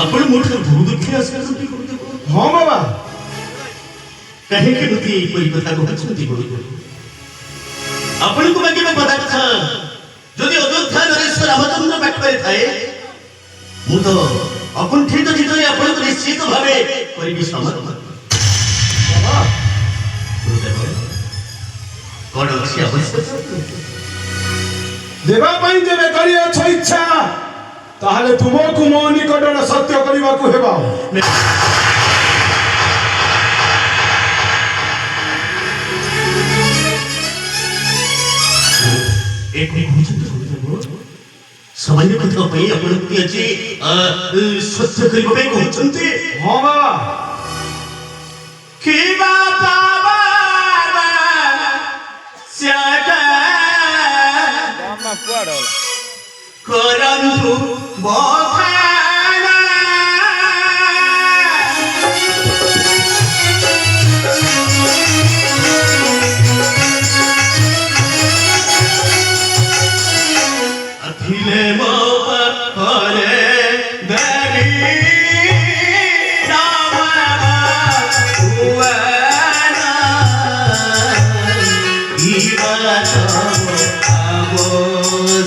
आपण मोठं भूदुःखी असल्याचं करतो हाँ बाबा कहीं के नुती कोई कथा को हचुती बोलतो आपण को बाकी में पदार्थ যদি অযোধ্যা নরেশ্বর রামচন্দ্র পাটপারে থাকে মু তো অকুণ্ঠিত চিত্তরে আপনাকে নিশ্চিত ভাবে করিবি সমর্থন बाबा কোন আছে অবশ্যক देवा पाई जेबे करी अछ इच्छा ताहले तुमको मो निकटरे सत्य करबा को हेबा एक सामान्य कथा पे अपन की अच्छी सत्य करिबा पे कहउछन्ते हाँ बाबा कि बाबा बाबा स्याका गाममा कुआड होला करनु बखाना अखिले मोपा करे देवी रामा उवाना ईवाना आवो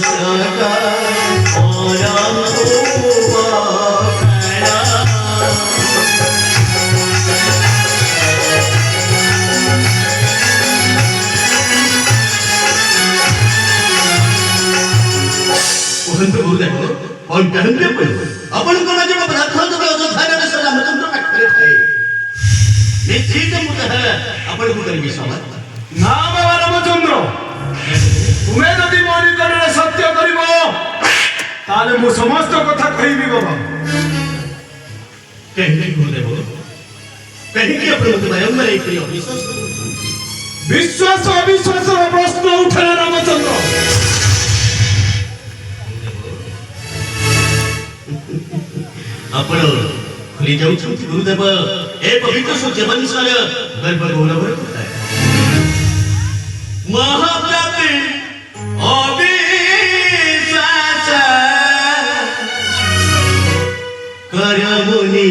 सका ओरम उवाना वहंत गुरुदेव और कहते पे अपन को ना जब पदार्थ तो अयोध्या में से रामचंद्र का खड़े थे निश्चित मुत है अपन को कर विश्वास ना बाबा रामचंद्र तुम्हें यदि मो निकटरे सत्य करिबो ताले मु समस्त कथा कहिबी बाबा कहते गुरुदेव कहीं कि अपन को भयं में एक विश्वास विश्वास अविश्वास प्रश्न उठे रामचंद्र आपण खुली जाऊछन्ति गुरुदेव ए पवित्र सूर्य वंशर गर्भ गौरव है महाप्रभु अविश्वास करमुनि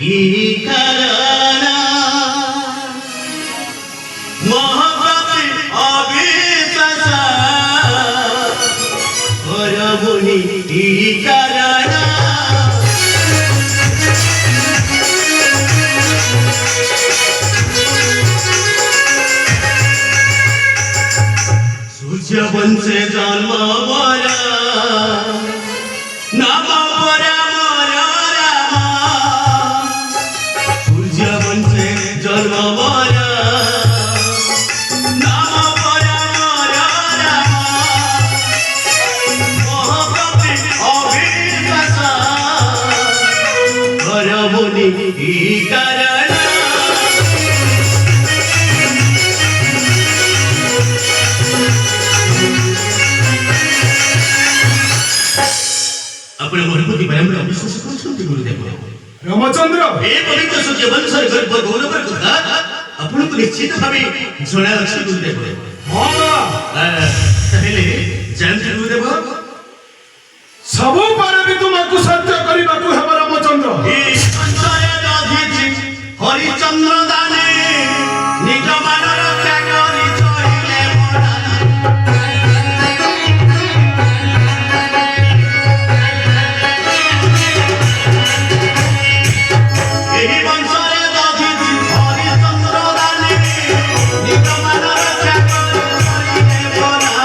की करना महाप्रभु अविश्वास करमुनि की करना सूर्य वंशे जन्म मरा नाम परा मरा रामा सूर्य वंशे जन्म मरा नाम परा मरा रामा महाप्रभु अविश्वास करमुनि की करना अपने मनोपति भयं अविश्वास करछन्ति गुरुदेव रामचंद्र ए पवित्र सूर्य वंशर गर्भ गौरव कथा अपन को निश्चित भावे जणा अछि गुरुदेव हाँ कहले जानते गुरुदेव सबु पारे भी तुमको सत्य करबा को हेबा रामचंद्र ए संसारे दधिछि हरिचंद्र दाने निज मानर त्याग करि चहिले एही वंशरे दधिछि हरिचंद्र दाने निज मानर त्याग करि चहिले बना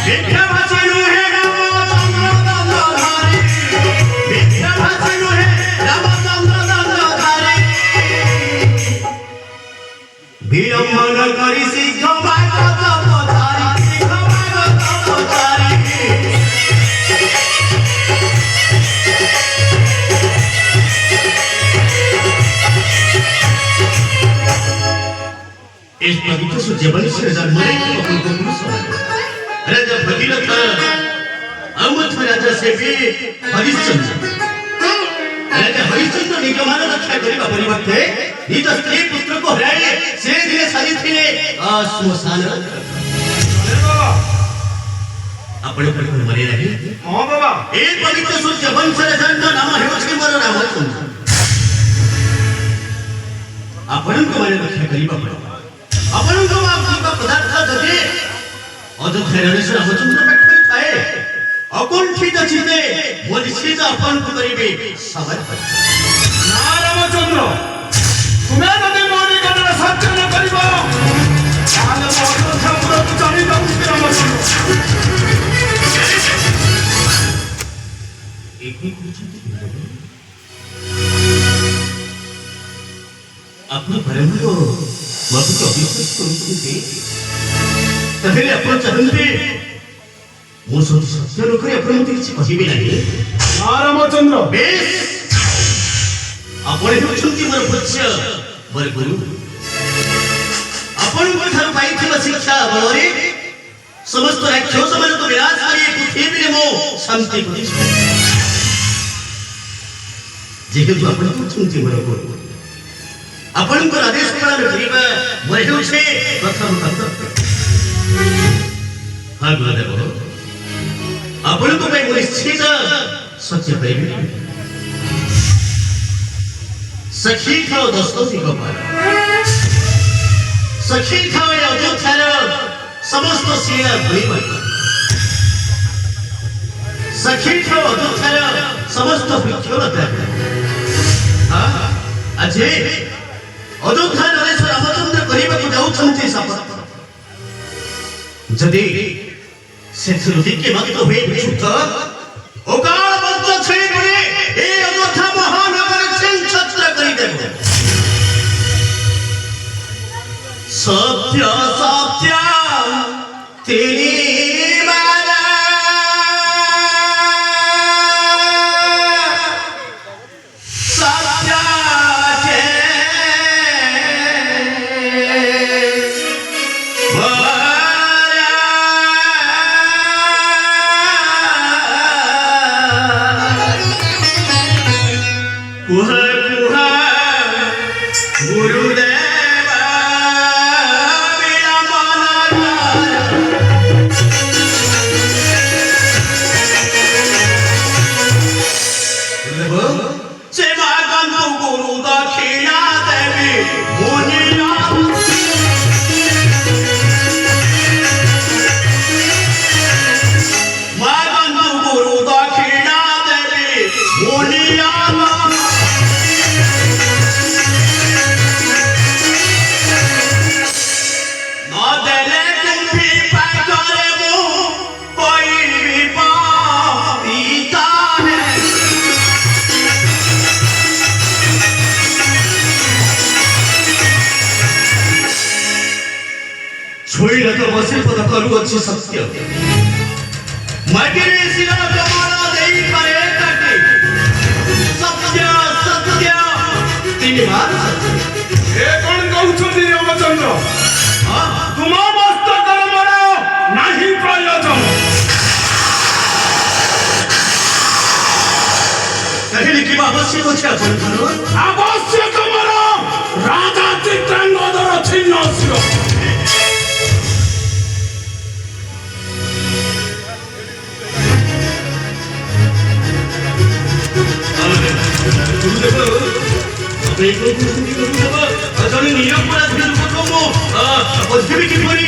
विद्या भाषानु हे रामचंद्र दंडधारी विद्या भाषानु हे रामचंद्र दंडधारी विडंबन करि सिद्ध भागवत पधारी सिद्ध भागवत पधारी इस पवित्र सूर्यवंश से जन्म लेने अपन को पुरुष राजा भगीरथ अमथ राजा से भी हरिश्चंद्र ରାଜା ହରିଶ୍ଚନ୍ଦ୍ର ନିଗମାନ ରକ୍ଷା କରିବା ପରିବର୍ତ୍ତେ ନିଜ ସ୍ତ୍ରୀ ପୁତ୍ରକୁ ହରାଇ ସେ ଦିନେ ସାଜିଥିଲେ ଶ୍ମଶାନ। ଆପଣଙ୍କର ମନେ ନାହିଁ? ହଁ ବାବା। ଏ ପବିତ୍ର ସୂର୍ଯ୍ୟ ବଂଶର ଜନ୍ମ ନାମ ହେଉଛି ମୋର ରାମଚନ୍ଦ୍ର। ଆପଣଙ୍କୁ ମନେ ରକ୍ଷା କରିବା ପଡ଼ିବ। ଆପଣଙ୍କ ପଦାର୍ଥ ଯଦି ଅଯୋଧ୍ୟାର ରାମଚନ୍ଦ୍ର ପାଖରେ ଥାଏ ଅକୁଣ୍ଠିତ ଚିତ୍ତେ ମୁଁ ନିଶ୍ଚିତ ଆପଣଙ୍କୁ କରିବି ସମର୍ପଣ। ନା ରାମଚନ୍ଦ୍ର, ତୁମେ ଯଦି ମୋ ନିକଟରେ ସତ୍ୟ ନ କରିବ ତାହେଲେ ମୁଁ ଅଯୋଧ୍ୟାପୁରକୁ ଚାଲି ଯାଉଛି ରାମଚନ୍ଦ୍ର। ଆପଣ ବାରମ୍ବାର ମୋତେ ଅବିଶ୍ୱାସ କରୁଛନ୍ତି, ତାହେଲେ ଆପଣ ଚାହାନ୍ତି ମୁଁ ସତ୍ୟ ନ କରି ଆପଣ ମୋତେ କିଛି କହିବେ ନାହିଁ? ନା ରାମଚନ୍ଦ୍ର। ବେଶ, ଆପଣ ହେଉଛନ୍ତି ମୋର ପୂଜ୍ୟ ମୋର ଗୁରୁ। ଆପଣଙ୍କ ଠାରୁ ପାଇଥିବା ଶିକ୍ଷା ବଳରେ ସମସ୍ତ ରାକ୍ଷସମାନଙ୍କୁ ବିନାଶ କରି ପୃଥିବୀରେ ମୁଁ ଶାନ୍ତି ପ୍ରତିଷ୍ଠା। ଯେହେତୁ ଆପଣ ହେଉଛନ୍ତି ମୋର ଗୁରୁ, ଆପଣଙ୍କର ଆଦେଶ ପାଳନ କରିବା ମୋର ହେଉଛି ପ୍ରଥମ କର୍ତ୍ତବ୍ୟ। ହଁ ଗୁରୁଦେବ, ଆପଣଙ୍କ ପାଇଁ ମୁଁ ନିଶ୍ଚିତ ସତ୍ୟ ପାଇବି। ସଖୀ ଖାଅ ଦଶରଥୀ ଗୋପାଳ, ସଖୀ ଖାଅ ଏ ଅଯୋଧ୍ୟାର ସମସ୍ତ ଶିଳା ଭୂମିବର୍ଗ, ସଖୀ ଖାଅ ଅଯୋଧ୍ୟାର ସମସ୍ତ ବୃକ୍ଷଲତା। ଆଜି ଅଯୋଧ୍ୟା ନରେଶ ରାମଚନ୍ଦ୍ର କରିବାକୁ ଯାଉଛନ୍ତି ଶପଥ। ଯଦି ସେଥିରୁ ଟିକେ ମାତ୍ର ହୁଏ ବିଶୁଦ୍ଧ ଅକାଳ ବଦ୍ଧ ଛେଳି କରି ଏ ଅଯୋଧ୍ୟା ମହାନଗର ଛତ୍ର କରିଦେବ। ସତ୍ୟ ସତ୍ୟ ତିନି ବାରା ସତ୍ୟ ବସିପଦ କରୁଅଛି ସତ୍ୟ ମାଟିରେ ଶିର ଜମାଣ ଦେଇପାରେ କାଟି ସତ୍ୟ ସତ୍ୟ ତିନି ବାର ଏ କଣ କହୁଛନ୍ତି ରାମଚନ୍ଦ୍ର? ତୁମ ମସ୍ତକର ମୋର ନାହିଁ ପ୍ରୟୋଜନ। କହିଲେ କିବା ଆବଶ୍ୟକ ଅଛି ଆପଣଙ୍କର? ଆବଶ୍ୟକ ମୋର ରାଜା ଚିତ୍ରାଙ୍ଗଦର ଛିନ୍ନ ଶିର। ଜଣେ ନିରପରାଧୀ ଲୋକକୁ ମୁଁ ବଞ୍ଚିବି କିପରି?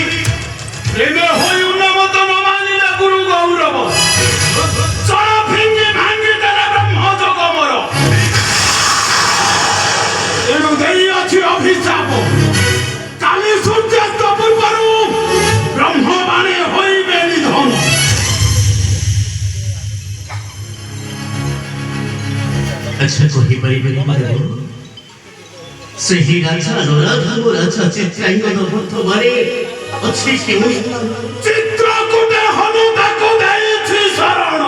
ଏବେ ହୋଇ ଉନ୍ନମତ ନ ମାନିଲା ଗୁରୁ ଗୌରବ ଚଳ ଫିଙ୍ଗି ଭାଙ୍ଗି ଦେଲେ ବ୍ରହ୍ମ ଯୋଗ ମୋର। ଏଣୁ ଦେଇଅଛି ଅଭିଶାପ, କାଲି ସୂର୍ଯ୍ୟାସ୍ତ ପୂର୍ବରୁ ବ୍ରହ୍ମବାଣୀ ହୋଇବେ ନିଧନ। ଆଚ୍ଛା କହିପାରିବେ ସେହି ରାଜା ଅନୁରାଧାର ରାଜା ଚିତ୍ରାଙ୍ଗଦ ବର୍ତ୍ତମାନେ ଅଛି କେଉଁ ଚିତ୍ରକୂଟ ହନୁ ତାକୁ ଦେଇଛି ଶରଣ।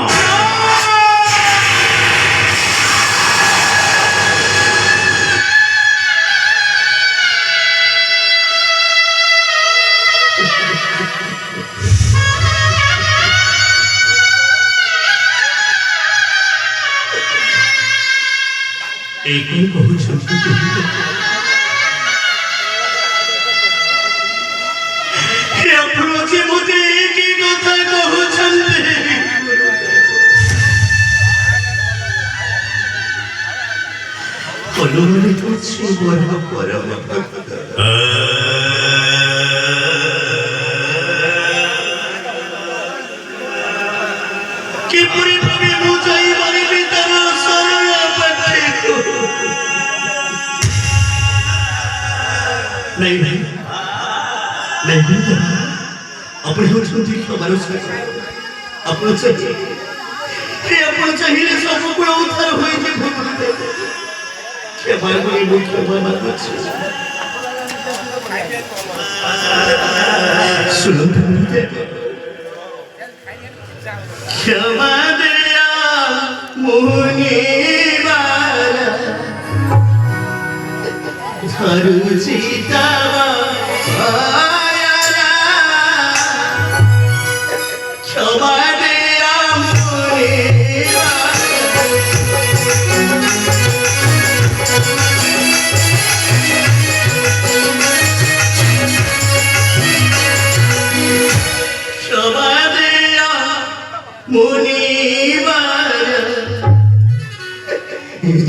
ଏଇଠି କହୁଛନ୍ତି ଆପଣ ଯେ ମୋତେ କି କଥା କହୁଛନ୍ତି ଅନୁମାନ କରୁଛି ମୋର ପରମ ଭକ୍ତ କିପରି ଭାବେ ମୁଁ ଯାଇପାରିବି ତାର ସରଳ ପାଠକୁ नहीं नहीं नहीं नहीं अपने होती हमारे साथ अपन चाहिए कि अपन चाहिए सब को उद्धार होई जे भगवान के बारे में मुख्य बात है सुनो क्षमा दिया मुनि वाला धरु सीतावा आया क्षमा दिया मुनि क्षमा दिया मुनिवर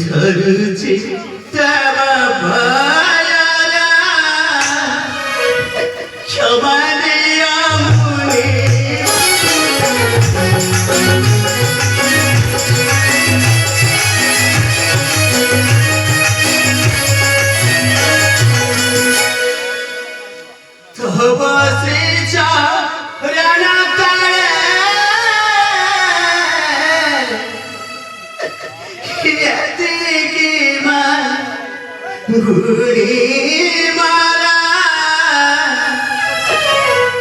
धरु सीतावा भाया क्षमा दिया मुनि तब से चाहना घुड़ी मारा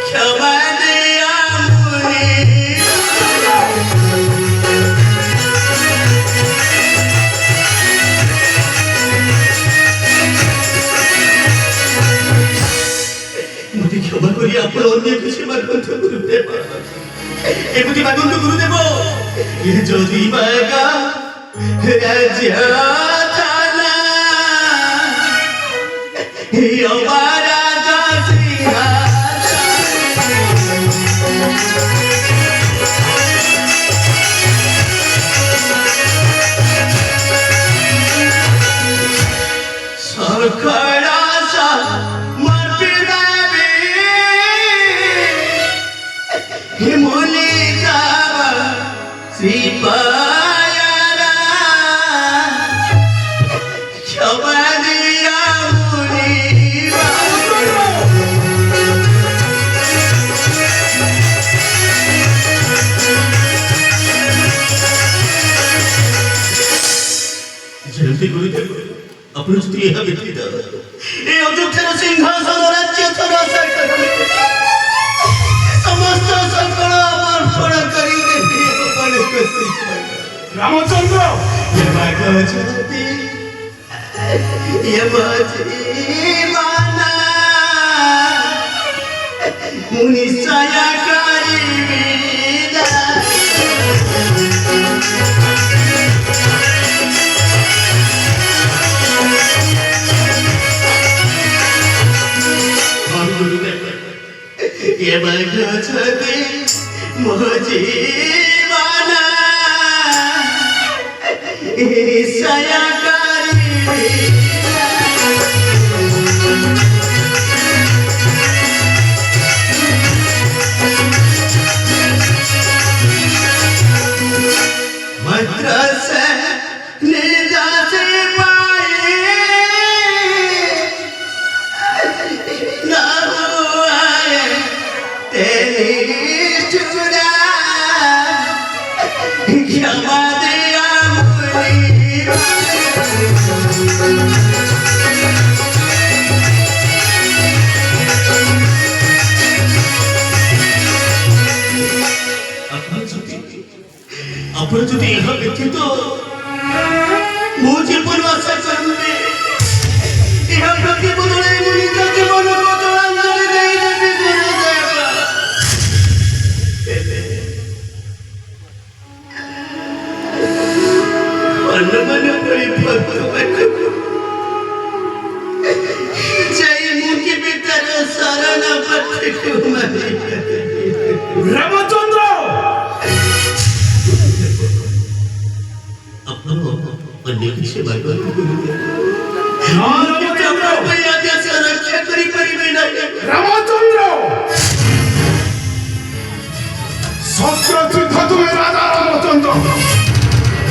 क्षमा दिया मुनि मुझे क्षमा करी आप अन्य किसी मागंतु गुरुदेव एमती मागंतु गुरुदेव ये जदि मागा राज्य थाना हमारा सखड़ा सा मरपिड़ा भी मुनि जावा सिपाया क्षमा दिया जल्दी गुरुदेव अपन स्त्री यह व्यतीत ये अयोध्यार सिंहासन राज्य थरा समस्त सकल समर्पण करी देवी अपन कसी रामचंद्र ये भागवती ये माना मुनि साया करी विदा ये भगवती मोजीवाना सया मंत्र से निजा से पाए ना हुआ तेरी चुरा क्षमा दिया मुनि ଆପଣ ଯଦି ଏହା ବ୍ୟତୀତ ମୋ ଜୀବନ ଆଶା କରିବେ ଏହା ପ୍ରତି ବଦଳାଇ ମୁଁ ନିଜ ଜୀବନକୁ ଜଳାଞ୍ଜଳି ଦେଇଦେବି ଗୁରୁଦେବ ଅନୁମାନ କରି ଭଗବାନ মারনা পটকু মারি রামচন্দ্র ଆପଣ ଅନ୍ୟକୁ ସେବା କରନ୍ତୁ না রামচন্দ্র ଆପଣ ଦେଶ ରକ୍ଷା କରିପାରିବେ ନାହିଁ রামচন্দ্র শস্ত্র যুদ্ধ তুমি রাজা রামচন্দ্র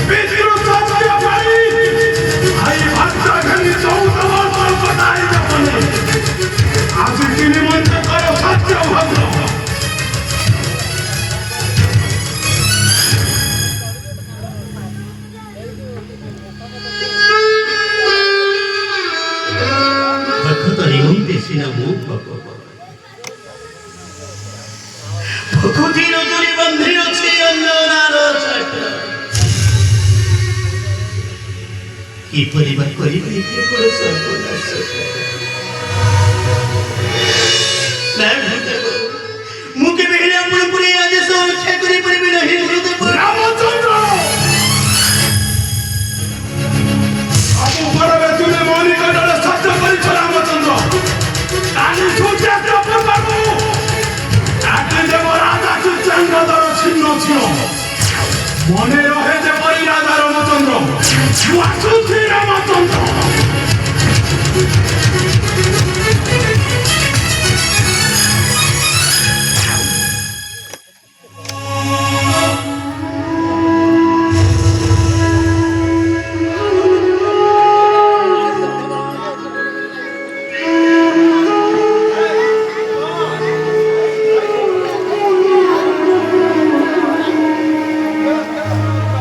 বিদ্রোহ সত্য পাই আই ভাগ্য ঘনি চৌদ বর্ষ কটাই যাবনে আজ তিনি মন্ত্র করো সত্য ভদ্র ভক্ত নিমন্তে সিনামু ভকুতি নজরি বন্ধি আছে অন্যনার চাট কি পরিবার করিবে কি করে সর্বনাশ